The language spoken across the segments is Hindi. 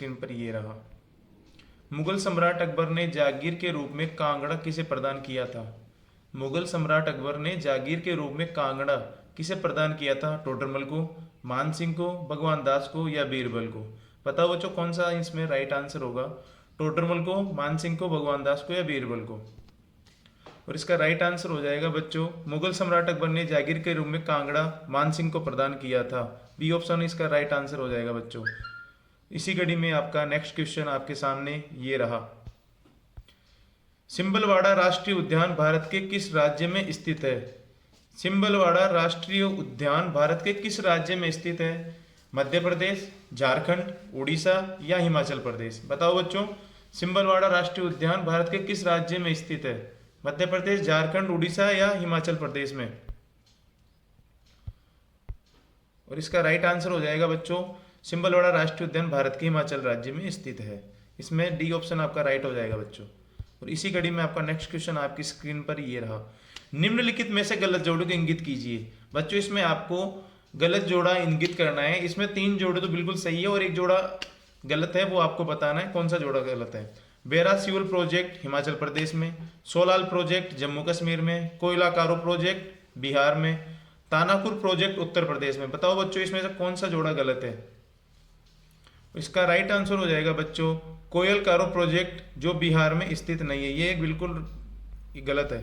स्क्रीन पर ये रहा। मुगल सम्राट अकबर ने जागीर के रूप में कांगड़ा किसे प्रदान किया था? मुगल सम्राट अकबर ने जागीर के रूप में कांगड़ा किसे प्रदान किया था? टोडरमल को, मान सिंह को, भगवान दास को या बीरबल को? बताओ बच्चों कौन सा इसमें राइट आंसर होगा? टोडरमल को, मान सिंह को, भगवान दास को या बीरबल को? और इसका राइट आंसर हो जाएगा बच्चों, मुगल सम्राट अकबर ने जागीर के रूप में कांगड़ा मान सिंह को प्रदान किया था। बी ऑप्शन इसका राइट आंसर हो जाएगा बच्चों। इसी कड़ी में आपका नेक्स्ट क्वेश्चन आपके सामने ये रहा। सिंबलवाड़ा राष्ट्रीय उद्यान भारत के किस राज्य में स्थित है? सिंबलवाड़ा राष्ट्रीय उद्यान भारत के किस राज्य में स्थित है? मध्य प्रदेश, झारखंड, उड़ीसा या हिमाचल प्रदेश? बताओ बच्चों, सिंबलवाड़ा राष्ट्रीय उद्यान भारत के किस राज्य में स्थित है? मध्य प्रदेश, झारखंड, उड़ीसा या हिमाचल प्रदेश में? और इसका राइट आंसर हो जाएगा बच्चों, सिंबलवाड़ा राष्ट्रीय उद्यान भारत के हिमाचल राज्य में स्थित है। इसमें डी ऑप्शन आपका राइट हो जाएगा बच्चों। और इसी कड़ी में आपका नेक्स्ट क्वेश्चन आपकी स्क्रीन पर ये रहा। निम्नलिखित में से गलत जोड़ों को इंगित कीजिए। बच्चों इसमें आपको गलत जोड़ा इंगित करना है। इसमें 3 जोड़े तो बिल्कुल सही है और 1 जोड़ा गलत है, वो आपको बताना है कौन सा जोड़ा गलत है। बेरा सिवल प्रोजेक्ट हिमाचल प्रदेश में, सोलाल प्रोजेक्ट जम्मू कश्मीर में, कोयला कारो प्रोजेक्ट बिहार में, तानापुर प्रोजेक्ट उत्तर प्रदेश में। बताओ बच्चों इसमें से कौन सा जोड़ा गलत है? इसका राइट आंसर हो जाएगा बच्चों, कोयल कारो प्रोजेक्ट जो बिहार में स्थित नहीं है, ये बिल्कुल गलत है।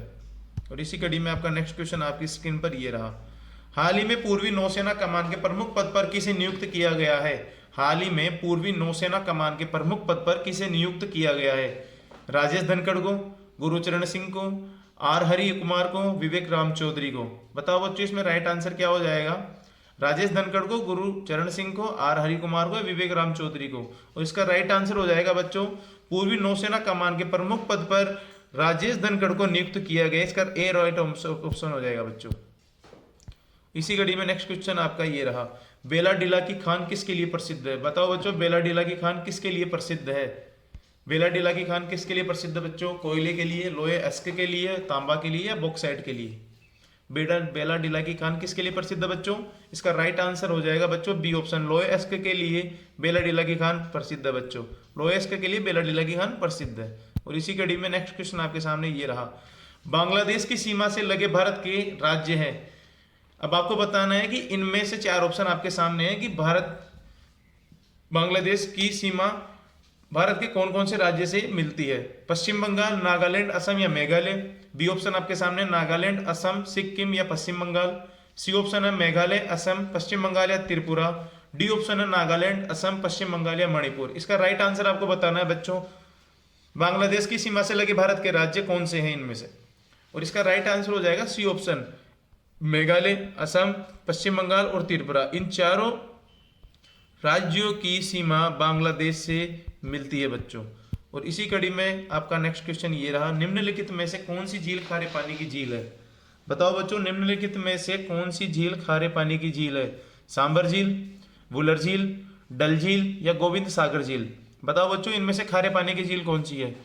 और इसी कड़ी में आपका नेक्स्ट क्वेश्चन आपकी स्क्रीन पर ये रहा। हाल ही में पूर्वी नौसेना कमान के प्रमुख पद पर किसे नियुक्त किया गया है? हाल ही में पूर्वी नौसेना कमान के प्रमुख पद पर किसे नियुक्त किया गया है? राजेश धनखड़ को, गुरुचरण सिंह को, आर हरि कुमार को, विवेक राम चौधरी को? बताओ बच्चों इसमें राइट आंसर क्या हो जाएगा? राजेश धनखड़ को, गुरुचरण सिंह को, आर हरि कुमार को, विवेक राम चौधरी को? और इसका राइट आंसर हो जाएगा बच्चों, पूर्वी नौसेना कमान के प्रमुख पद पर राजेश धनखड़ को नियुक्त किया गया। इसका ए राइट ऑप्शन हो जाएगा बच्चों। इसी कड़ी में नेक्स्ट क्वेश्चन आपका ये रहा। बेलाडीला की खान किसके लिए प्रसिद्ध है? बताओ बच्चों बेलाडीला की खान किसके लिए प्रसिद्ध है? बेलाडीला की खान किसके लिए प्रसिद्ध है बच्चों? कोयले के लिए, लोहे अस्क के लिए, तांबा के लिए या बॉक्साइट के लिए? बेलाडीला की खान किसके लिए प्रसिद्ध है बच्चों? इसका राइट आंसर हो जाएगा बच्चों बी ऑप्शन, लोहे अस्क के लिए बेलाडीला की खान प्रसिद्ध है बच्चों। लोहे अस्क के लिए बेलाडीला की खान प्रसिद्ध है। और इसी कड़ी में नेक्स्ट क्वेश्चन आपके सामने ये रहा। बांग्लादेश की सीमा से लगे भारत के राज्य हैं। अब आपको बताना है कि इनमें से 4 ऑप्शन आपके सामने है कि बांग्लादेश की सीमा भारत के कौन कौन से राज्य से मिलती है? पश्चिम बंगाल, नागालैंड, असम या मेघालय? बी ऑप्शन आपके सामने नागालैंड, असम, सिक्किम या पश्चिम बंगाल। सी ऑप्शन है मेघालय, असम, पश्चिम बंगाल या त्रिपुरा। डी ऑप्शन है नागालैंड, असम, पश्चिम बंगाल या मणिपुर। इसका राइट आंसर आपको बताना है बच्चों, बांग्लादेश की सीमा से लगे भारत के राज्य कौन से हैं इनमें से? और इसका राइट आंसर हो जाएगा सी ऑप्शन, मेघालय, असम, पश्चिम बंगाल और त्रिपुरा। इन चारों राज्यों की सीमा बांग्लादेश से मिलती है बच्चों। और इसी कड़ी में आपका नेक्स्ट क्वेश्चन ये रहा। निम्नलिखित में से कौन सी झील खारे पानी की झील है? बताओ बच्चों निम्नलिखित में से कौन सी झील खारे पानी की झील है? सांबर झील, वुलर झील, डल झील या गोविंद सागर झील? बताओ बच्चों इनमें से खारे पानी की झील कौन सी है?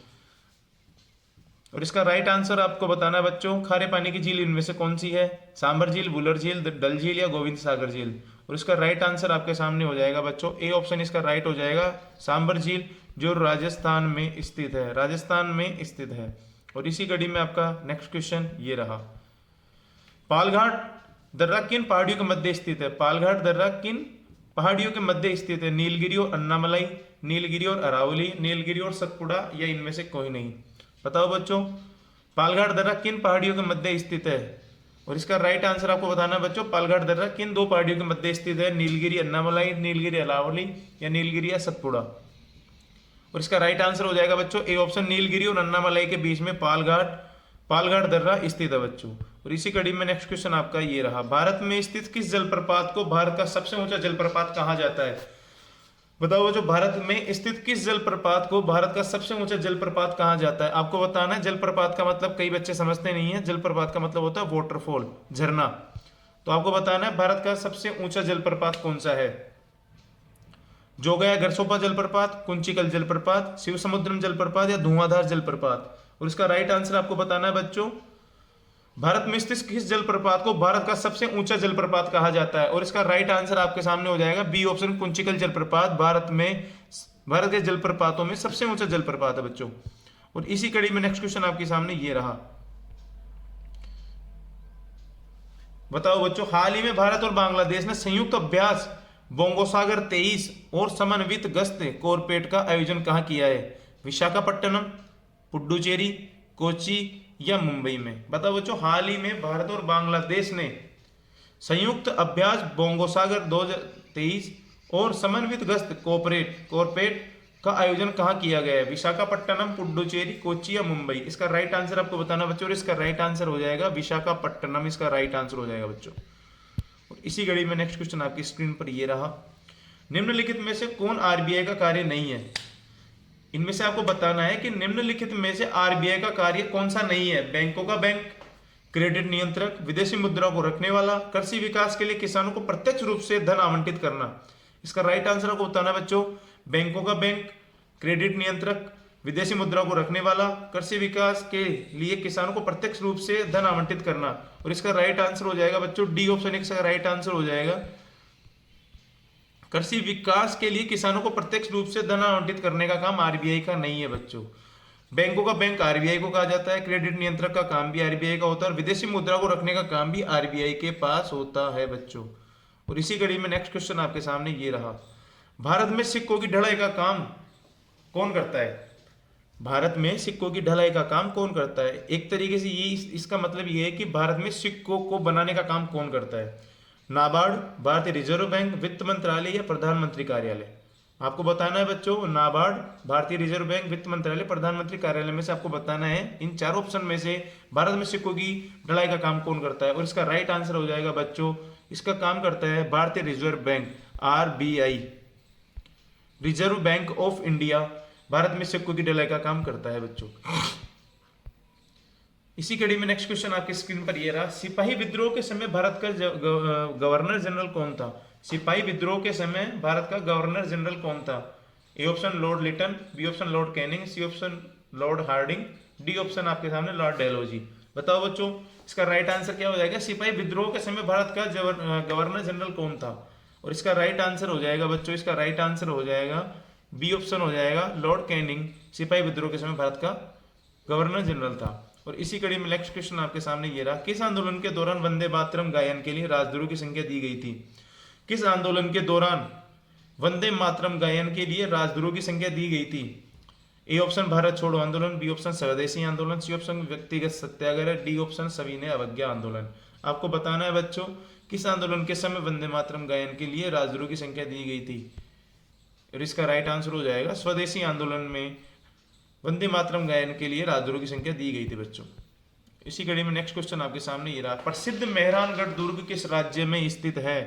और इसका राइट आंसर आपको बताना है बच्चों, खारे पानी की झील इनमें से कौन सी है? सांबर झील, वुलर झील, डल झील या गोविंद सागर झील? और इसका राइट आंसर आपके सामने हो जाएगा बच्चों, ए ऑप्शन इसका राइट हो जाएगा, सांबर झील जो राजस्थान में स्थित है, राजस्थान में स्थित है। और इसी कड़ी में आपका नेक्स्ट क्वेश्चन ये रहा। पालघाट दर्रा किन पहाड़ियों के मध्य स्थित है? पालघाट दर्रा किन पहाड़ियों के मध्य स्थित है? नीलगिरी और अन्नामलाई, नीलगिरी और अरावली, नीलगिरी और सतपुड़ा या इनमें से कोई नहीं? बताओ बच्चों पालघाट दर्रा किन पहाड़ियों के मध्य स्थित है? और इसका राइट आंसर आपको बताना है बच्चों, पालघाट दर्रा किन 2 पहाड़ियों के मध्य स्थित है? नीलगिरी अन्नामलाई, नीलगिरी अरावली या नीलगिरी या सतपुड़ा? और इसका राइट आंसर हो जाएगा बच्चों ए ऑप्शन, नीलगिरी और अन्नामलाई के बीच में पालघाट दर्रा स्थित है बच्चों। और इसी कड़ी में नेक्स्ट क्वेश्चन आपका ये रहा। भारत में स्थित किस जलप्रपात को भारत का सबसे ऊंचा जलप्रपात कहा जाता है? बताओ जो भारत में स्थित किस जलप्रपात को भारत का सबसे ऊंचा जलप्रपात कहा जाता है? आपको बताना है जलप्रपात का मतलब कई बच्चे समझते नहीं है, जलप्रपात का मतलब होता है वाटरफॉल, झरना। तो आपको बताना है भारत का सबसे ऊंचा जलप्रपात कौन सा है? जोगया गरसोपा जलप्रपात, कुंचिकल जलप्रपात, शिव समुद्रम जलप्रपात या धुआंधार जलप्रपात? और इसका राइट आंसर आपको बताना है बच्चों, भारत में स्थित किस जलप्रपात को भारत का सबसे ऊंचा जलप्रपात कहा जाता है? और इसका राइट आंसर आपके सामने हो जाएगा बी ऑप्शन, कुंचिकल जलप्रपात भारत में भारत के जलप्रपातों में सबसे ऊंचा जलप्रपात है बच्चों। और इसी कड़ी में नेक्स्ट क्वेश्चन आपके सामने ये रहा। बताओ बच्चों, हाल ही में भारत और बांग्लादेश ने संयुक्त अभ्यास बोंगोसागर 23 और समन्वित गश्त कोरपेट का आयोजन कहाँ किया है? विशाखापट्टनम, पुडुचेरी, कोची या मुंबई में? बताओ बच्चों, हाल ही में भारत और बांग्लादेश ने संयुक्त अभ्यास बोंगोसागर 2023 और समन्वित गश्त कोरपेट का आयोजन कहाँ किया गया है? विशाखापट्टनम, पुडुचेरी, कोच्चि या मुंबई? इसका राइट आंसर आपको बताना बच्चों, और इसका राइट आंसर हो जाएगा विशाखापट्टनम, इसका राइट आंसर हो जाएगा बच्चों। और इसी कड़ी में नेक्स्ट क्वेश्चन आपकी स्क्रीन पर ये रहा। निम्नलिखित में से कौन आरबीआई का कार्य नहीं है? इनमें से आपको बताना है कि निम्नलिखित में से आरबीआई का कार्य कौन सा नहीं है? बैंकों का बैंक, क्रेडिट नियंत्रक, विदेशी मुद्रा को रखने वाला, कृषि विकास के लिए किसानों को प्रत्यक्ष रूप से धन आवंटित करना। इसका राइट आंसर आपको बताना बच्चों, बैंकों का बैंक, क्रेडिट नियंत्रक, विदेशी मुद्रा को रखने वाला, कृषि विकास के लिए किसानों को प्रत्यक्ष रूप से धन आवंटित करना। और इसका राइट आंसर हो जाएगा बच्चों डी ऑप्शन, इसका राइट आंसर हो जाएगा कृषि विकास के लिए किसानों को प्रत्यक्ष रूप से धन आवंटित करने का काम आरबीआई का नहीं है बच्चों। बैंकों का बैंक आरबीआई को कहा जाता है, क्रेडिट नियंत्रक का काम भी आरबीआई का होता है, और विदेशी मुद्रा को रखने का काम भी आरबीआई के पास होता है बच्चों। और इसी कड़ी में नेक्स्ट क्वेश्चन आपके सामने ये रहा। भारत में सिक्कों की ढलाई का काम कौन करता है? भारत में सिक्कों की ढलाई का काम कौन करता है? एक तरीके से ये इसका मतलब ये है कि भारत में सिक्कों को बनाने का काम कौन करता है? नाबार्ड, भारतीय रिजर्व बैंक, वित्त मंत्रालय या प्रधानमंत्री कार्यालय? आपको बताना है बच्चों, नाबार्ड, भारतीय रिजर्व बैंक, वित्त मंत्रालय, प्रधानमंत्री कार्यालय में से आपको बताना है इन चार ऑप्शन में से भारत में सिक्कों की ढलाई का काम कौन करता है। और इसका राइट आंसर हो जाएगा बच्चों, इसका काम करता है भारतीय reserve bank, RBI, reserve bank of India Bharat में सिक्कों की ढलाई का काम करता है बच्चों। इसी कड़ी में नेक्स्ट क्वेश्चन आपकी स्क्रीन पर ये रहा। सिपाही विद्रोह के समय भारत का गवर्नर जनरल कौन था? सिपाही विद्रोह के समय भारत का गवर्नर जनरल कौन था? A option Lord Lytton, B option Lord Canning, C option Lord Hardinge, D option आपके सामने लॉर्ड डेलहौजी। बताओ बच्चों, इसका राइट आंसर क्या हो जाएगा? सिपाही विद्रोह के समय भारत का गवर्नर जनरल कौन था? और इसका राइट आंसर हो जाएगा बच्चों, इसका राइट आंसर हो जाएगा बी ऑप्शन हो जाएगा लॉर्ड कैनिंग, सिपाही विद्रोह के समय भारत का गवर्नर जनरल था। और इसी कड़ी में नेक्स्ट क्वेश्चन आपके सामने ये रहा। किस आंदोलन के दौरान वंदे मातरम गायन के लिए राजद्रोह की संख्या दी गई थी? किस आंदोलन के दौरान वंदे मातरम गायन के लिए राजद्रोह की संख्या दी गई थी? ए ऑप्शन भारत छोड़ो आंदोलन, बी ऑप्शन स्वदेशी आंदोलन, सी ऑप्शन व्यक्तिगत सत्याग्रह, डी ऑप्शन सविनय अवज्ञा आंदोलन। आपको बताना है बच्चों, किस आंदोलन के समय वंदे मातरम गायन के लिए राजद्रोह की संख्या दी गई थी? और इसका राइट आंसर हो जाएगा स्वदेशी आंदोलन में वंदे मातरम गायन के लिए राजद्रोह की संख्या दी गई थी बच्चों। इसी कड़ी में नेक्स्ट क्वेश्चन आपके सामने ये रहा। प्रसिद्ध मेहरानगढ़ दुर्ग किस राज्य में स्थित है?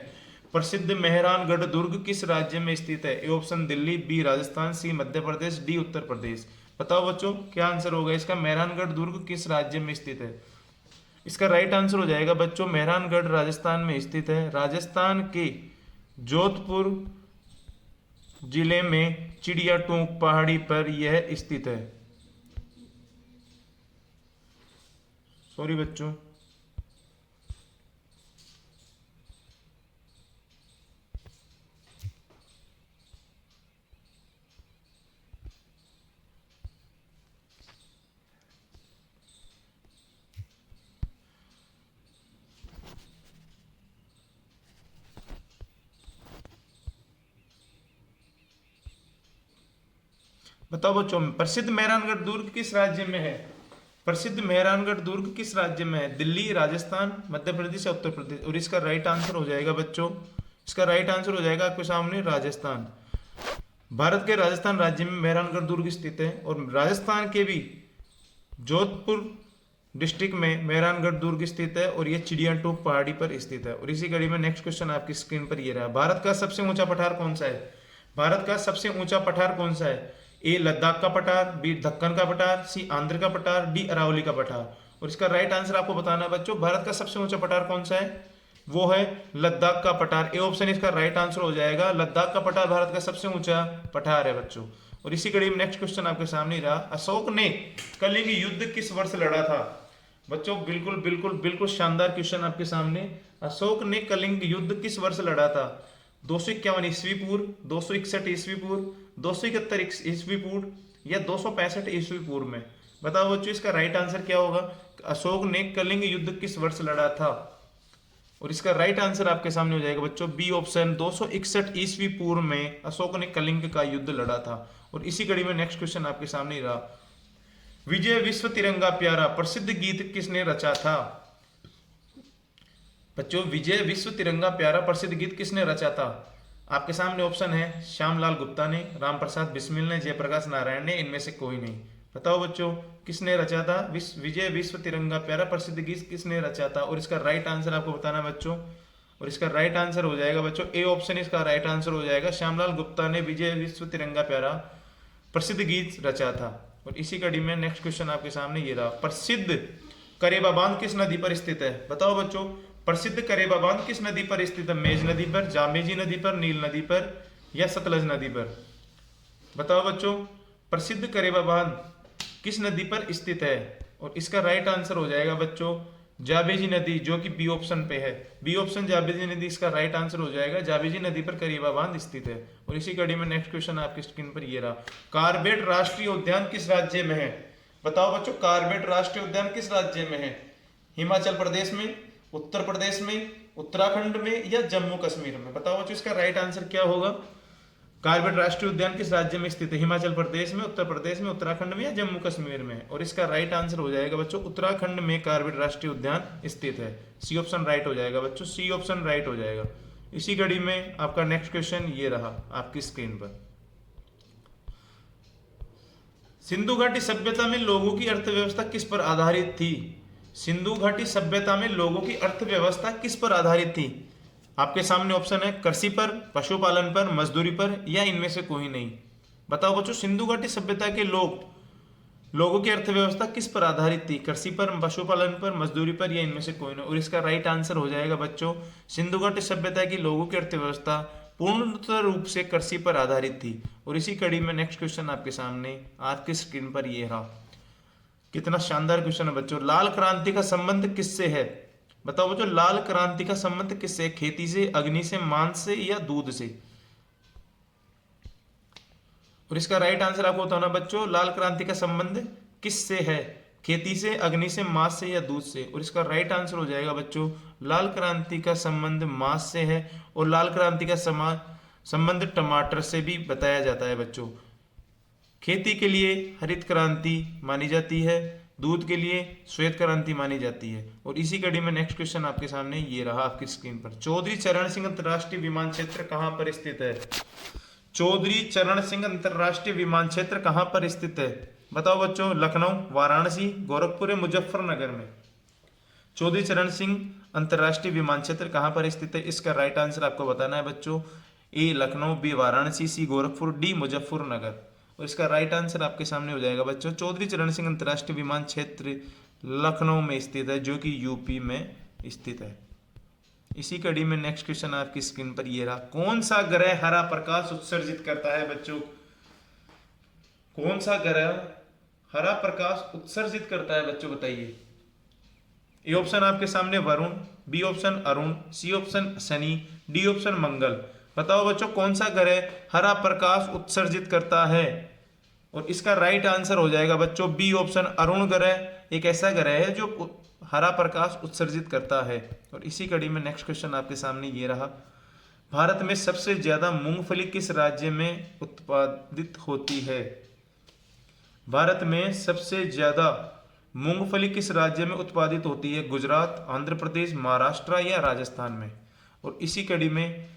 प्रसिद्ध मेहरानगढ़ दुर्ग किस राज्य में स्थित है? A option Delhi, B Rajasthan, C Madhya Pradesh, D Uttar Pradesh. बताओ बच्चों, क्या आंसर होगा इसका? मेहरानगढ़ दुर्ग किस राज्य में स्थित है? इसका राइट आंसर हो जाएगा बच्चों, मेहरानगढ़ राजस्थान में स्थित है। राजस्थान के जोधपुर जिले में चिड़िया टोंक पहाड़ी पर यह स्थित है। सॉरी बच्चों, बताओ बच्चों, प्रसिद्ध मेहरानगढ़ दुर्ग किस राज्य में है? प्रसिद्ध मेहरानगढ़ दुर्ग किस राज्य में है? दिल्ली, राजस्थान, मध्य प्रदेश या उत्तर प्रदेश? और इसका राइट आंसर हो जाएगा बच्चों, इसका राइट आंसर हो जाएगा आपके सामने राजस्थान। भारत के राजस्थान राज्य में मेहरानगढ़ दुर्ग स्थित है। और राजस्थान के भी जोधपुर डिस्ट्रिक्ट में मेहरानगढ़ दुर्ग स्थित है, और यह चिड़िया टोंक पहाड़ी पर स्थित है। और इसी कड़ी में नेक्स्ट क्वेश्चन आपकी स्क्रीन पर ये रहा। भारत का सबसे ऊंचा पठार कौन सा है? भारत का सबसे ऊंचा पठार कौन सा है? ए लद्दाख का पठार, बी दक्कन का पठार, सी आंध्र का पठार, डी अरावली का पठार। और इसका राइट आंसर आपको बताना है बच्चों, भारत का सबसे ऊंचा पठार कौन सा है? वो है लद्दाख का पठार। ए ऑप्शन इसका राइट आंसर हो जाएगा, लद्दाख का पठार भारत का सबसे ऊंचा पठार है बच्चों। और इसी कड़ी में नेक्स्ट क्वेश्चन आपके सामने रहा। अशोक ने कलिंग युद्ध किस वर्ष लड़ा था? बच्चों बिल्कुल बिल्कुल बिल्कुल शानदार क्वेश्चन आपके सामने। अशोक ने कलिंग युद्ध किस वर्ष लड़ा था? 251 ईस्वी पूर्व, 261 ईस्वी पूर्व, 271 ईस्वी पूर्व या 265 ईस्वी पूर्व में? बताओ बच्चों इसका राइट आंसर क्या होगा। अशोक ने कलिंग युद्ध किस वर्ष लड़ा था? और इसका राइट आंसर आपके सामने हो जाएगा बच्चों बी ऑप्शन, 261 ईस्वी पूर्व में अशोक ने कलिंग का युद्ध लड़ा था। और इसी कड़ी में नेक्स्ट क्वेश्चन आपके सामने रहा, विजय विश्व तिरंगा प्यारा प्रसिद्ध गीत किसने रचा था? बच्चों विजय विश्व तिरंगा प्यारा प्रसिद्ध गीत किसने रचा था? आपके सामने ऑप्शन है श्यामलाल गुप्ता ने, राम प्रसाद बिस्मिल ने, जयप्रकाश नारायण ने, इनमें से कोई नहीं। बताओ बच्चों किसने रचा था विजय विश्व तिरंगा प्यारा प्रसिद्ध गीत किसने रचा था? और इसका राइट आंसर आपको बताना बच्चों। और इसका राइट आंसर हो जाएगा बच्चों ए ऑप्शन, इसका राइट आंसर हो जाएगा श्यामलाल गुप्ता ने विजय विश्व तिरंगा प्यारा प्रसिद्ध गीत रचा था। और इसी कड़ी में नेक्स्ट क्वेश्चन आपके सामने ये रहा, प्रसिद्ध करेबा बांध किस नदी पर स्थित है? बताओ बच्चों प्रसिद्ध करेबा बांध किस नदी पर स्थित है? मेज नदी पर, जामेजी नदी पर, नील नदी पर या सतलज नदी पर? बताओ बच्चों प्रसिद्ध करेबा बांध किस नदी पर स्थित है? और इसका राइट आंसर हो जाएगा बच्चों जाबेजी नदी, जो कि बी ऑप्शन पे है। बी ऑप्शन जाबेजी नदी इसका राइट आंसर हो जाएगा, जाबेजी नदी पर करेबा बांध स्थित है। और इसी कड़ी में नेक्स्ट क्वेश्चन आपकी स्क्रीन पर ये रहा, कार्बेट राष्ट्रीय उद्यान किस राज्य में है? बताओ बच्चों कार्बेट राष्ट्रीय उद्यान किस राज्य में है? हिमाचल प्रदेश में, उत्तर प्रदेश में, उत्तराखंड में या जम्मू कश्मीर में? बताओ बच्चों इसका राइट आंसर क्या होगा। कार्बेट राष्ट्रीय उद्यान किस राज्य में स्थित है? हिमाचल प्रदेश में, उत्तर प्रदेश में, उत्तराखंड में या जम्मू कश्मीर में? और इसका राइट आंसर हो जाएगा बच्चों उत्तराखंड में कार्बेट राष्ट्रीय उद्यान स्थित है। सी ऑप्शन राइट हो जाएगा बच्चों, सी ऑप्शन राइट हो जाएगा। इसी कड़ी में आपका नेक्स्ट क्वेश्चन ये रहा आपकी स्क्रीन पर, सिंधु घाटी सभ्यता में लोगों की अर्थव्यवस्था किस पर आधारित थी? सिंधु घाटी सभ्यता में लोगों की अर्थव्यवस्था किस पर आधारित थी? आपके सामने ऑप्शन है कृषि पर, पशुपालन पर, मजदूरी पर या इनमें से कोई नहीं। बताओ बच्चों सिंधु घाटी सभ्यता के लोगों की अर्थव्यवस्था किस पर आधारित थी? कृषि पर, पशुपालन पर, मजदूरी पर या इनमें से कोई नहीं। और इसका राइट आंसर हो जाएगा बच्चों सिंधु घाटी सभ्यता की लोगों की अर्थव्यवस्था पूर्णतः रूप से कृषि पर आधारित थी। और इसी कड़ी में नेक्स्ट क्वेश्चन आपके सामने आपकी स्क्रीन पर ये रहा, कितना शानदार क्वेश्चन है बच्चों, लाल क्रांति का संबंध किससे है? बताओ बच्चों लाल क्रांति का संबंध किससे? खेती से, अग्नि से, मांस से या दूध से? और इसका राइट आंसर आपको बताना बच्चों लाल क्रांति का संबंध किससे है? खेती से, अग्नि से, मांस से या दूध से? और इसका राइट आंसर हो जाएगा बच्चों लाल क्रांति का संबंध मांस से है। और लाल क्रांति का संबंध टमाटर से भी बताया जाता है बच्चों। खेती के लिए हरित क्रांति मानी जाती है, दूध के लिए श्वेत क्रांति मानी जाती है। और इसी कड़ी में नेक्स्ट क्वेश्चन आपके सामने ये रहा आपकी स्क्रीन पर, चौधरी चरण सिंह अंतरराष्ट्रीय विमान क्षेत्र कहां पर स्थित है? चौधरी चरण सिंह अंतरराष्ट्रीय विमान क्षेत्र कहां पर स्थित है? बताओ बच्चों लखनऊ, वाराणसी, गोरखपुर या मुजफ्फरनगर में? चौधरी चरण सिंह अंतरराष्ट्रीय विमान क्षेत्र कहां पर स्थित है? इसका राइट आंसर आपको बताना है बच्चों, ए लखनऊ, बी वाराणसी, सी गोरखपुर, डी मुजफ्फरनगर। और इसका राइट आंसर आपके सामने हो जाएगा बच्चों चौधरी चरण सिंह अंतरराष्ट्रीय विमान क्षेत्र लखनऊ में स्थित है, जो कि यूपी में स्थित है। इसी कड़ी में नेक्स्ट क्वेश्चन आपकी स्क्रीन पर ये रहा, कौन सा ग्रह हरा प्रकाश उत्सर्जित करता है बच्चों? कौन सा ग्रह हरा प्रकाश उत्सर्जित करता है बच्चों बताइए। ए ऑप्शन आपके सामने Varun, B option Arun, C option Shani, D option Mangal. बताओ बच्चों कौन सा ग्रह हरा प्रकाश उत्सर्जित करता है? और इसका राइट आंसर हो जाएगा बच्चों बी ऑप्शन अरुण ग्रह एक ऐसा ग्रह है जो हरा प्रकाश उत्सर्जित करता है। और इसी कड़ी में नेक्स्ट क्वेश्चन आपके सामने ये रहा, भारत में सबसे ज्यादा मूंगफली किस राज्य में उत्पादित होती है? भारत में सबसे ज्यादा मूंगफली किस राज्य में उत्पादित होती है? गुजरात, आंध्र प्रदेश, महाराष्ट्र या राजस्थान में? और इसी कड़ी में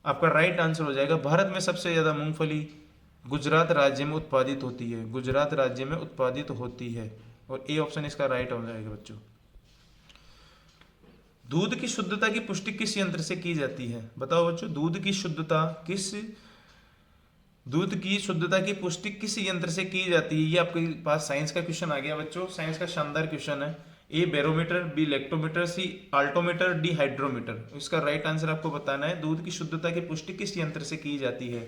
आपका राइट आंसर हो जाएगा भारत में सबसे ज्यादा मूंगफली गुजरात राज्य में उत्पादित होती है, गुजरात राज्य में उत्पादित होती है। और ए ऑप्शन इसका राइट हो जाएगा बच्चों। दूध की शुद्धता की पुष्टि किस यंत्र से की जाती है? बताओ बच्चों दूध की शुद्धता की पुष्टि किस यंत्र से की जाती है? ये आपके पास साइंस का क्वेश्चन आ गया बच्चों, साइंस का शानदार क्वेश्चन है। ए बैरोमीटर, बी लैक्टोमीटर, सी आल्टोमीटर, डी हाइड्रोमीटर। इसका राइट आंसर आपको बताना है दूध की शुद्धता की पुष्टि किस यंत्र से की जाती है।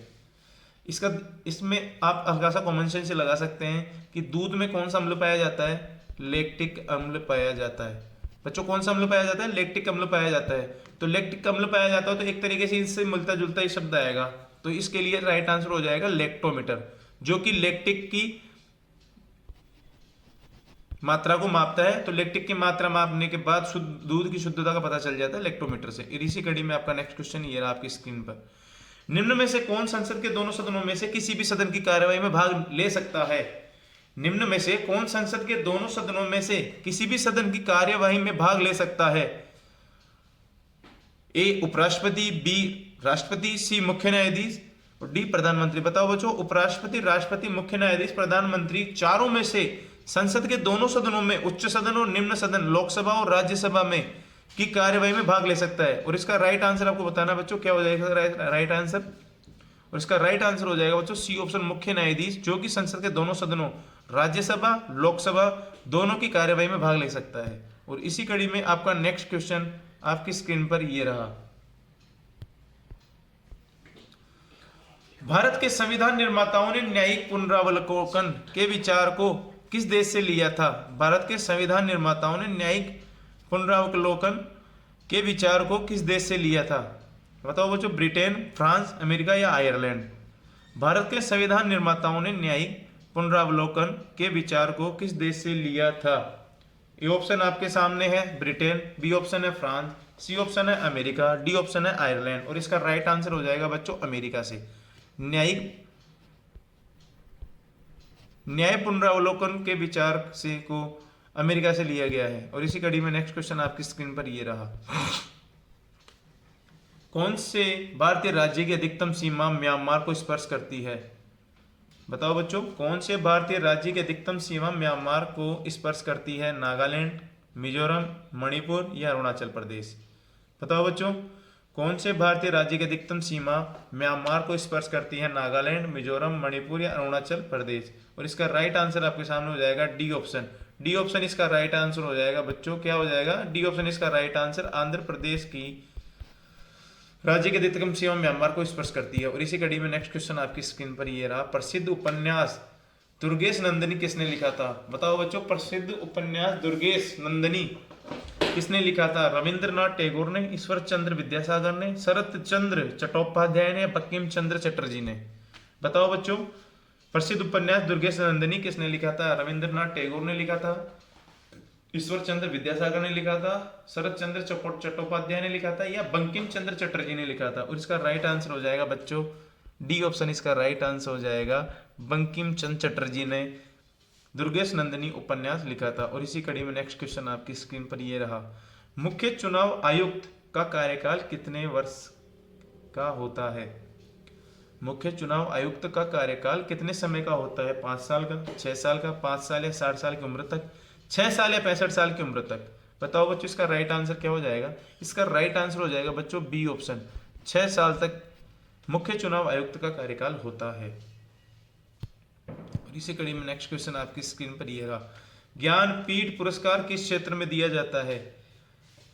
इसमें आप हल्का सा कॉमन सेंस से लगा सकते हैं कि दूध में कौन सा अम्ल पाया जाता है? लैक्टिक अम्ल पाया जाता है। बच्चों कौन सा अम्ल पाया जाता है? लैक्टिक अम्ल पाया जाता है। तो लैक्टिक अम्ल पाया जाता है तो एक तरीके से इससे मिलता जुलता ही शब्द आएगा, तो इसके लिए राइट आंसर हो जाएगा लैक्टोमीटर, जो कि लैक्टिक की मात्रा को मापता है। तो लैक्टिक की मात्रा मापने के बाद शुद्ध दूध की शुद्धता का पता चल जाता है लैक्टोमीटर से। इसी कड़ी में आपका नेक्स्ट क्वेश्चन ये रहा आपकी स्क्रीन पर। निम्न में से कौन संसद के दोनों सदनों में से किसी भी सदन की कार्यवाही में भाग ले सकता है? निम्न में से कौन संसद के दोनों सदनों में से किसी भी सदन की कार्यवाही में भाग ले सकता है? ए उपराष्ट्रपति, बी राष्ट्रपति, सी मुख्य न्यायाधीश और डी प्रधानमंत्री। बताओ बच्चों, उपराष्ट्रपति, राष्ट्रपति, मुख्य न्यायाधीश, प्रधानमंत्री, चारों में से संसद के दोनों सदनों में, उच्च सदन और निम्न सदन, लोकसभा और राज्यसभा में की कार्यवाही में भाग ले सकता है। और इसका राइट आंसर आपको बताना बच्चों, क्या हो जाएगा राइट आंसर? और इसका राइट आंसर हो जाएगा बच्चों सी ऑप्शन, मुख्य न्यायाधीश, जो कि संसद के दोनों सदनों, राज्यसभा, लोकसभा दोनों की कार्यवाही में भाग ले सकता है। और इसी कड़ी में आपका नेक्स्ट क्वेश्चन आपकी स्क्रीन पर ये रहा। भारत के संविधान निर्माताओं ने न्यायिक पुनरावलोकन के विचार को किस देश से लिया था? भारत के संविधान निर्माताओं ने न्यायिक पुनरावलोकन के विचार को किस देश से लिया था? बताओ बच्चों, ब्रिटेन, फ्रांस, अमेरिका या आयरलैंड? भारत के संविधान निर्माताओं ने न्यायिक पुनरावलोकन के विचार को किस देश से लिया था? ए ऑप्शन आपके सामने है ब्रिटेन, बी ऑप्शन है फ्रांस, सी ऑप्शन है अमेरिका, डी ऑप्शन है आयरलैंड। और इसका राइट आंसर हो जाएगा बच्चों अमेरिका से। न्याय पुनरावलोकन के विचार से को अमेरिका से लिया गया है। और इसी कड़ी में नेक्स्ट क्वेश्चन आपकी स्क्रीन पर ये रहा। कौन से भारतीय राज्य की अधिकतम सीमा म्यांमार को स्पर्श करती है? बताओ बच्चों, कौन से भारतीय राज्य की अधिकतम सीमा म्यांमार को स्पर्श करती है? नागालैंड, मिजोरम, मणिपुर या अरुणाचल प्रदेश? बताओ बच्चों, कौन से भारतीय राज्य की अधिकतम सीमा म्यांमार को स्पर्श करती है? नागालैंड, मिजोरम, मणिपुर या अरुणाचल प्रदेश? और इसका राइट आंसर आपके सामने हो जाएगा डी ऑप्शन। डी ऑप्शन इसका राइट आंसर हो जाएगा बच्चों, क्या हो जाएगा? डी ऑप्शन इसका राइट आंसर आंध्र प्रदेश की राज्य की अधिकतम सीमा म्यांमार को स्पर्श करती है। और इसी कड़ी में नेक्स्ट क्वेश्चन आपकी स्क्रीन पर ये रहा। प्रसिद्ध उपन्यास दुर्गेश नंदिनी किसने लिखा था? बताओ बच्चों, प्रसिद्ध उपन्यास दुर्गेश नंदिनी किसने लिखा था? रविंद्रनाथ टैगोर ने, ईश्वर चंद्र विद्यासागर ने, शरत चंद्र चट्टोपाध्याय ने या बंकिम चंद्र चटर्जी ने? बताओ बच्चों, प्रसिद्ध उपन्यास दुर्गेश नंदिनी किसने लिखा था? रविंद्रनाथ टैगोर ने लिखा था, ईश्वर चंद्र विद्यासागर ने लिखा था, शरत चंद्र चट्टोपाध्याय ने लिखा था या बंकिम चंद्र चटर्जी ने लिखा था? और इसका राइट आंसर हो जाएगा बच्चों डी ऑप्शन इसका राइट आंसर हो जाएगा। बंकिम चंद्र चटर्जी ने दुर्गेश नंदिनी उपन्यास लिखा था। और इसी कड़ी में नेक्स्ट क्वेश्चन आपकी स्क्रीन पर ये रहा। मुख्य चुनाव आयुक्त का कार्यकाल कितने वर्ष का होता है? मुख्य चुनाव आयुक्त का कार्यकाल कितने समय का होता है? 5 साल का, 6 साल का, 5 साल या 60 साल की उम्र तक, 6 साल या 65 साल की उम्र तक? बताओ बच्चों, इसका राइट आंसर क्या हो जाएगा? इसका राइट आंसर हो जाएगा बच्चों बी ऑप्शन, 6 साल तक मुख्य चुनाव आयुक्त का कार्यकाल होता है। और इसी कड़ी में नेक्स्ट क्वेश्चन आपकी स्क्रीन पर ये रहा। ज्ञानपीठ पुरस्कार किस क्षेत्र में दिया जाता है?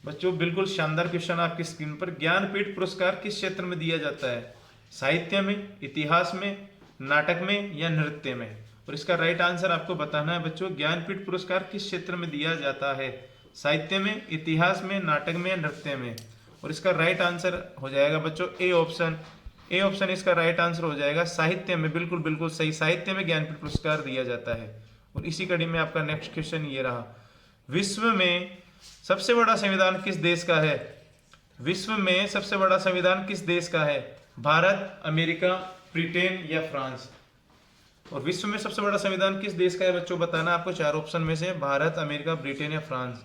बच्चों बिल्कुल शानदार क्वेश्चन आपकी स्क्रीन पर। ज्ञानपीठ पुरस्कार किस क्षेत्र में दिया जाता है? साहित्य में, इतिहास में, नाटक में या नृत्य में? और इसका राइट आंसर आपको बताना है बच्चों। ज्ञानपीठ पुरस्कार किस क्षेत्र में दिया जाता है? साहित्य में, इतिहास में, नाटक में या नृत्य में? और इसका राइट आंसर हो जाएगा बच्चों ए ऑप्शन। ए ऑप्शन इसका राइट आंसर हो जाएगा साहित्य में। बिल्कुल बिल्कुल सही, साहित्य में ज्ञानपीठ पुरस्कार दिया जाता है। और इसी कड़ी में आपका नेक्स्ट क्वेश्चन ये रहा। विश्व में सबसे बड़ा संविधान किस देश का है? विश्व में सबसे बड़ा संविधान किस देश का है? भारत, अमेरिका, ब्रिटेन या फ्रांस? और विश्व में सबसे बड़ा संविधान किस देश का है बच्चों? बताना आपको 4 ऑप्शन में से, भारत, अमेरिका, ब्रिटेन या फ्रांस।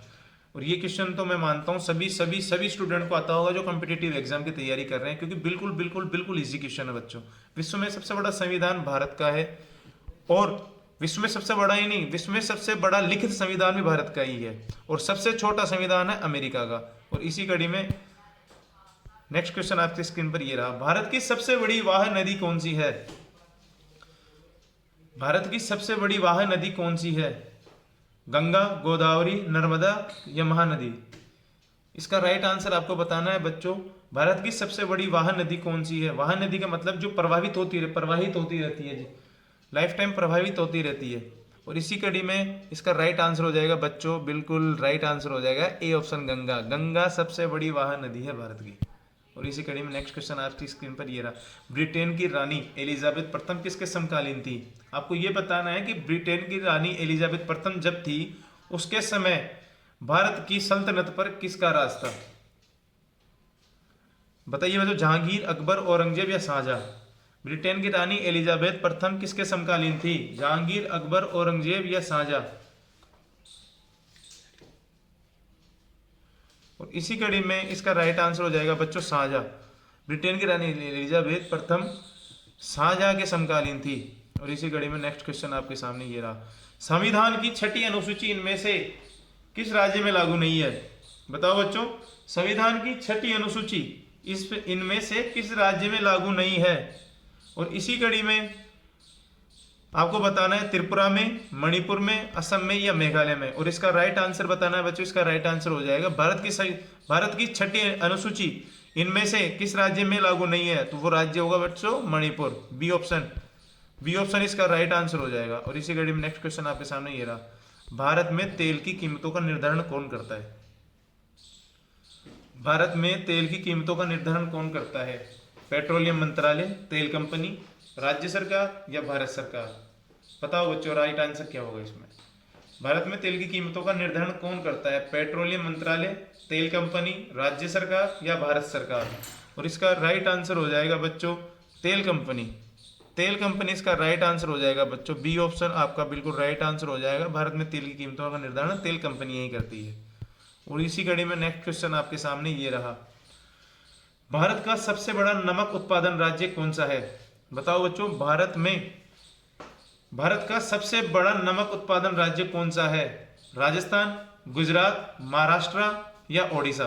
और ये क्वेश्चन तो मैं मानता हूँ सभी स्टूडेंट को आता होगा जो कॉम्पिटिटिव एग्जाम की तैयारी कर रहे हैं, क्योंकि बिल्कुल बिल्कुल बिल्कुल इजी क्वेश्चन है बच्चों। विश्व में सबसे बड़ा संविधान भारत का है, और विश्व में सबसे बड़ा ही नहीं, विश्व में सबसे बड़ा लिखित संविधान भी भारत का ही है, और सबसे छोटा संविधान है अमेरिका का। और इसी कड़ी में नेक्स्ट क्वेश्चन आपकी स्क्रीन पर ये रहा। भारत की सबसे बड़ी वाह नदी कौन सी है? भारत की सबसे बड़ी वाह नदी कौन सी है? गंगा, गोदावरी, नर्मदा या महानदी? इसका राइट आंसर आपको बताना है बच्चों। भारत की सबसे बड़ी वाह नदी कौन सी है? वाह नदी का मतलब जो प्रवाहित होती रहती है जी, लाइफ टाइम प्रभावित होती रहती है। और इसी कड़ी में इसका राइट आंसर हो जाएगा बच्चों, बिल्कुल राइट आंसर हो जाएगा ए ऑप्शन, गंगा। गंगा सबसे बड़ी वाह नदी है भारत की। और इसी कड़ी में नेक्स्ट क्वेश्चन आपकी स्क्रीन पर ये रहा, ब्रिटेन की रानी एलिजाबेथ प्रथम किसके समकालीन थी। आपको ये बताना है कि ब्रिटेन की रानी एलिजाबेथ प्रथम जब थी उसके समय भारत की सल्तनत पर किसका राज था। बताइए बच्चों, जहांगीर, अकबर, औरंगजेब या शाहजहां। ब्रिटेन की रानी एलिजाबेथ प्रथम किसके समकालीन थी, जहांगीर, अकबर, औरंगजेब या शाहजहां। और इसी कड़ी में इसका राइट आंसर हो जाएगा बच्चों शाहजहां। ब्रिटेन की रानी एलिजाबेथ प्रथम शाहजहां के समकालीन थी। और इसी कड़ी में नेक्स्ट क्वेश्चन आपके सामने ये रहा, संविधान की छठी अनुसूची इनमें से किस राज्य में लागू नहीं है। बताओ बच्चों, संविधान की छठी अनुसूची इनमें से किस राज्य में लागू नहीं है। और इसी कड़ी में आपको बताना है त्रिपुरा में, मणिपुर में, असम में या मेघालय में। और इसका राइट आंसर बताना है बच्चों, इसका राइट आंसर हो जाएगा भारत की छठी अनुसूची इनमें से किस राज्य में लागू नहीं है, तो वो राज्य होगा बच्चों मणिपुर। बी ऑप्शन इसका राइट आंसर हो जाएगा। और इसी कड़ी में नेक्स्ट क्वेश्चन आपके सामने ये रहा, भारत में तेल की कीमतों का निर्धारण कौन करता है। भारत में तेल की कीमतों का निर्धारण कौन करता है, पेट्रोलियम मंत्रालय, तेल कंपनी, राज्य सरकार या भारत सरकार। बताओ बच्चों राइट आंसर क्या होगा इसमें। भारत में तेल की कीमतों का निर्धारण कौन करता है, पेट्रोलियम मंत्रालय, तेल कंपनी, राज्य सरकार या भारत सरकार। और इसका राइट आंसर हो जाएगा बच्चों तेल कंपनी। तेल कंपनी इसका राइट आंसर हो जाएगा बच्चों। बी ऑप्शन आपका बिल्कुल राइट आंसर हो जाएगा। भारत में तेल की कीमतों का निर्धारण तेल कंपनी ही करती है। और इसी कड़ी में नेक्स्ट क्वेश्चन आपके सामने ये रहा, भारत का सबसे बड़ा नमक उत्पादन राज्य कौन सा है। बताओ बच्चों, भारत का सबसे बड़ा नमक उत्पादन राज्य कौन सा है, राजस्थान, गुजरात, महाराष्ट्र या ओडिशा।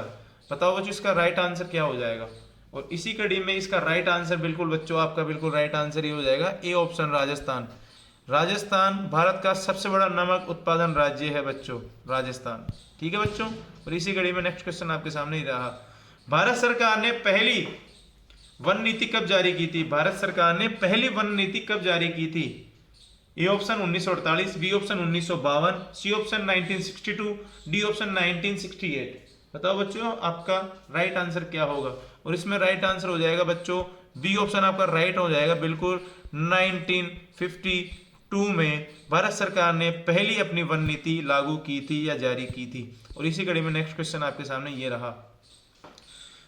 बताओ बच्चों इसका राइट आंसर क्या हो जाएगा। और इसी कड़ी में इसका राइट आंसर बिल्कुल बच्चों आपका बिल्कुल राइट आंसर ही हो जाएगा, ए ऑप्शन राजस्थान। राजस्थान भारत का सबसे बड़ा नमक उत्पादन राज्य है बच्चों, राजस्थान। ठीक है बच्चों। और इसी कड़ी में नेक्स्ट क्वेश्चन आपके सामने ही रहा, भारत सरकार ने पहली वन नीति कब जारी की थी। भारत सरकार ने पहली वन नीति कब जारी की थी। A option 1948, B option 1952, C option 1962, D option 1968। बताओ बच्चों आपका राइट आंसर क्या होगा। और इसमें राइट आंसर हो जाएगा बच्चों बी ऑप्शन आपका राइट हो जाएगा बिल्कुल। 1952 में भारत सरकार ने पहली अपनी वन नीति लागू की थी या जारी की थी। और इसी कड़ी में नेक्स्ट क्वेश्चन आपके सामने ये रहा,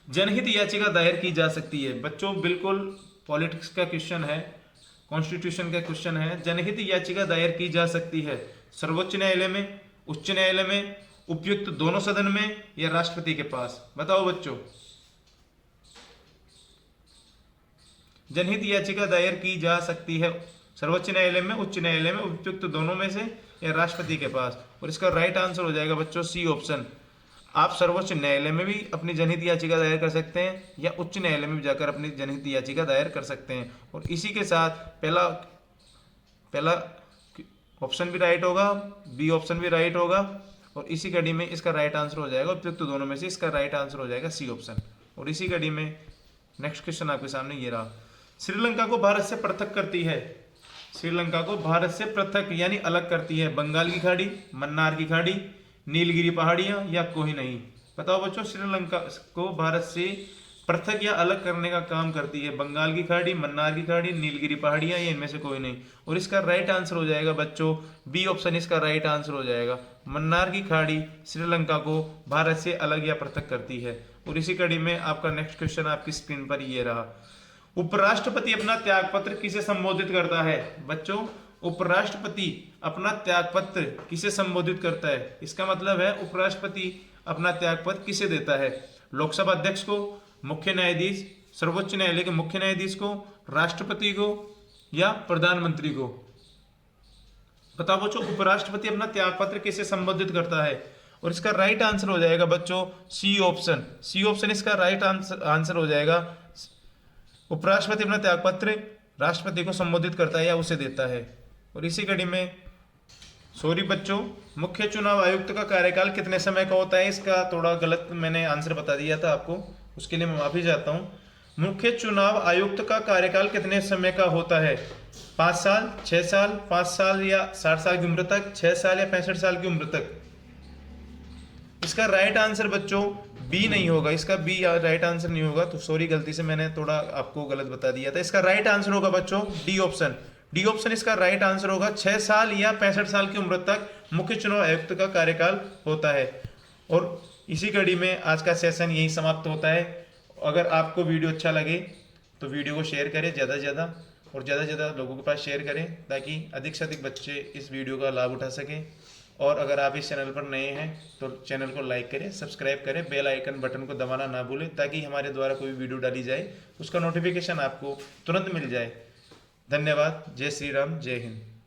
जनहित याचिका दायर की जा सकती है। बच्चों बिल्कुल पॉलिटिक्स का क्वेश्चन है, कॉन्स्टिट्यूशन का क्वेश्चन है। जनहित याचिका दायर की जा सकती है सर्वोच्च न्यायालय में, उच्च न्यायालय में, उपयुक्त दोनों सदन में या राष्ट्रपति के पास। बताओ बच्चों, जनहित याचिका दायर की जा सकती है सर्वोच्च न्यायालय में, उच्च न्यायालय में, उपयुक्त दोनों में से या राष्ट्रपति के पास। और इसका राइट आंसर हो जाएगा बच्चों सी ऑप्शन। आप सर्वोच्च न्यायालय में भी अपनी जनहित याचिका दायर कर सकते हैं या उच्च न्यायालय में भी जाकर अपनी जनहित याचिका दायर कर सकते हैं। और इसी के साथ पहला ऑप्शन भी राइट होगा, बी ऑप्शन भी राइट होगा। और इसी कड़ी में इसका राइट आंसर हो जाएगा उपयुक्त दोनों में से इसका राइट आंसर हो जाएगा सी ऑप्शन। और इसी कड़ी में नेक्स्ट क्वेश्चन आपके सामने ये रहा, श्रीलंका को भारत से पृथक करती है। श्रीलंका को भारत से पृथक यानी अलग करती है बंगाल की खाड़ी, मन्नार की खाड़ी, नीलगिरी पहाड़ियां या कोई नहीं। बताओ बच्चों, श्रीलंका को भारत से पृथक या अलग करने का काम करती है बंगाल की खाड़ी, मन्नार की खाड़ी, नीलगिरी पहाड़ियां या इनमें से कोई नहीं। और इसका राइट आंसर हो जाएगा बच्चों बी ऑप्शन इसका राइट आंसर हो जाएगा। मन्नार की खाड़ी श्रीलंका को भारत से अलग या पृथक करती है। और इसी कड़ी में आपका नेक्स्ट क्वेश्चन आपकी स्क्रीन पर ये रहा, उपराष्ट्रपति अपना त्यागपत्र किसे संबोधित करता है। बच्चों, उपराष्ट्रपति अपना त्यागपत्र किसे संबोधित करता है। इसका मतलब है उपराष्ट्रपति अपना त्यागपत्र किसे देता है, लोकसभा अध्यक्ष को, मुख्य न्यायाधीश, सर्वोच्च न्यायालय के मुख्य न्यायाधीश को, राष्ट्रपति को या प्रधानमंत्री को। बताओ बच्चों, उपराष्ट्रपति अपना त्यागपत्र किसे संबोधित करता है। और इसका राइट आंसर हो जाएगा बच्चों सी ऑप्शन। सी ऑप्शन इसका राइट आंसर हो जाएगा। उपराष्ट्रपति अपना त्यागपत्र राष्ट्रपति को संबोधित करता है या उसे देता है। और इसी कड़ी में सॉरी बच्चों, मुख्य चुनाव आयुक्त का कार्यकाल कितने समय का होता है। इसका थोड़ा गलत मैंने आंसर बता दिया था आपको, उसके लिए मैं माफी चाहता हूँ। मुख्य चुनाव आयुक्त का कार्यकाल कितने समय का होता है, 5 साल, 6 साल, 5 साल या 60 साल की उम्र तक, 6 साल या 65 साल की उम्र तक। इसका राइट आंसर बच्चों बी नहीं होगा, इसका बी राइट आंसर नहीं होगा, तो सॉरी गलती से मैंने थोड़ा आपको गलत बता दिया था। इसका राइट आंसर होगा बच्चों डी ऑप्शन। डी ऑप्शन इसका राइट आंसर होगा। 6 साल या 65 साल की उम्र तक मुख्य चुनाव आयुक्त का कार्यकाल होता है। और इसी कड़ी में आज का सेशन यही समाप्त होता है। अगर आपको वीडियो अच्छा लगे तो वीडियो को शेयर करें ज़्यादा से ज़्यादा, और ज़्यादा से ज़्यादा लोगों के पास शेयर करें ताकि अधिक से अधिक बच्चे इस वीडियो का लाभ उठा सकें। और अगर आप इस चैनल पर नए हैं तो चैनल को लाइक करें, सब्सक्राइब करें, बेल आइकन बटन को दबाना ना भूलें ताकि हमारे द्वारा कोई वीडियो डाली जाए उसका नोटिफिकेशन आपको तुरंत मिल जाए। धन्यवाद। जय श्री राम, जय हिंद।